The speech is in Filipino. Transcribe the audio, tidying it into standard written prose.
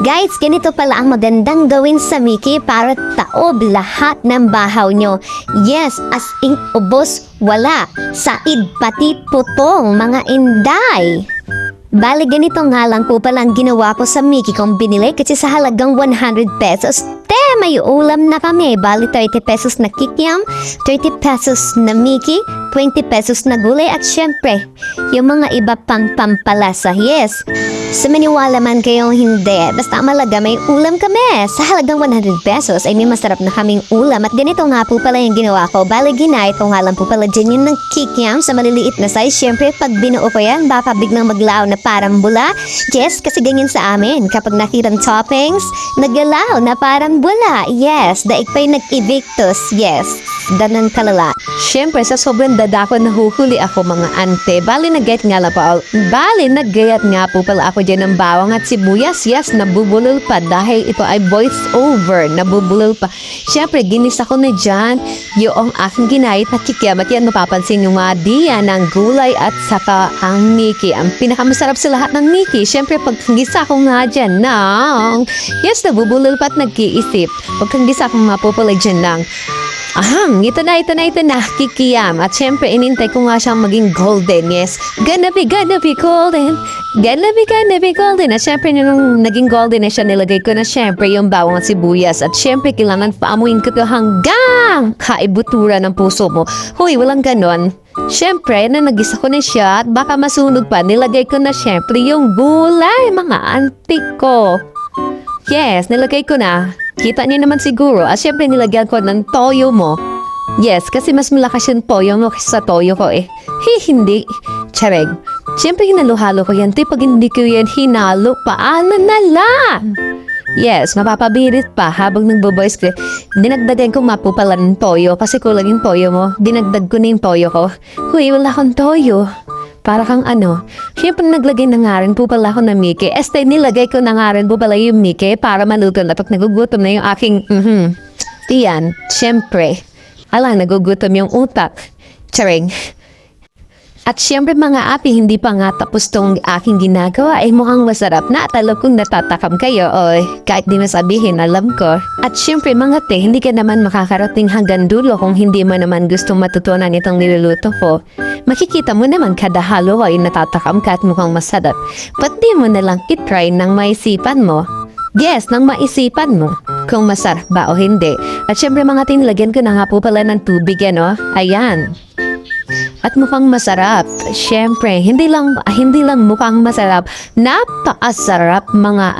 Guys, ganito pala ang magandang gawin sa Mickey para taob lahat ng bahaw nyo. Yes, as in ubos, wala. Said pati putong, mga inday. Bale, ganito nga lang po palang ginawa ko sa Mickey kong binili kasi sa halagang 100 pesos. May ulam na kami. Bali, 30 pesos na kikiam, 30 pesos na Mickey, 20 pesos na gulay at syempre, yung mga iba pang pampalasa. Yes, sa maniwala man kayong hindi, basta malaga may ulam kami. Sa halagang 100 pesos ay may masarap na kaming ulam at ganito nga po pala yung ginawa ko. Bali, ginay ko nga lang po pala dyan yun ng kikiam sa maliliit na size. Syempre, pag binuo ko yan, baka biglang maglaaw na parang bula. Yes, kasi ganyan sa amin. Kapag nakitang toppings, naglalaw na parang bula. Yes, daig pa'y nag-evictus. Yes, danan kalala. Siyempre, sa sobrang dadako nahuhuli ako mga ante. Bali, nag-get nga lang po. Bali, nag-get nga po pala ako dyan ng bawang at sibuyas. Yes, nabubulol pa dahil ito ay voice over. Nabubulol pa. Siyempre, ginisa ko na dyan yung aking ginayit at kikiam. At yan, mapapansin yung mga diya ng gulay at saka ang Mickey. Ang pinakamasarap sa lahat ng Mickey. Siyempre, pag gisa ko nga dyan ng yes, nabubulol pa at nag-iisip. Pag gisa ko mapupulay dyan ng ito na, kikiyam. At syempre, inintay ko nga siyang maging golden, yes. Gonna be golden. Gonna be golden. At syempre, nung naging golden na siya, nilagay ko na syempre yung bawang at sibuyas. At syempre, kailangan paamuin ko to hanggang kaibutura ng puso mo. Hoy, walang ganon. Syempre, na nagisa ko na siya at baka masunog pa, nilagay ko na syempre yung gulay, mga antik ko. Yes, nilagay ko na. Kita niyo naman siguro. At syempre nilagyan ko ng toyo mo. Yes, kasi mas malakas yung toyo mo sa toyo ko eh. Hindi. Chareg. Syempre hinaluhalo ko yan. Pag hindi ko yan hinalo, paano na lang? Yes, mapapabirit pa habang nagbo-voice ko. Dinagdagan ko mapupala ng toyo kasi kulang yung toyo mo. Dinagdag ko na yung toyo ko. Huy, wala akong toyo. Para kang ano, siyempre naglagay na nga rin po pala ako ng Mickey. Nilagay ko na nga rin po pala yung Mickey para maluto na pag nagugutom na yung aking, Iyan, siyempre, nagugutom yung utak. Charing. At siyempre mga api, hindi pa nga tapos tong aking ginagawa ay mukhang masarap na at alam kong natatakam kayo o kahit di masabihin, alam ko. At siyempre mga te, hindi ka naman makakarating hanggang dulo kung hindi mo naman gustong matutunan itong niluluto ko. Makikita mo naman kada halo ay natatakam ka at mukhang masarap. Ba't di mo nalang itry ng maisipan mo? Yes, nang maisipan mo kung masarap ba o hindi. At syempre mga tinlagyan ko na nga po pala ng tubig ano. Ayan. At mukhang masarap. Syempre, hindi lang mukhang masarap. Napakasarap mga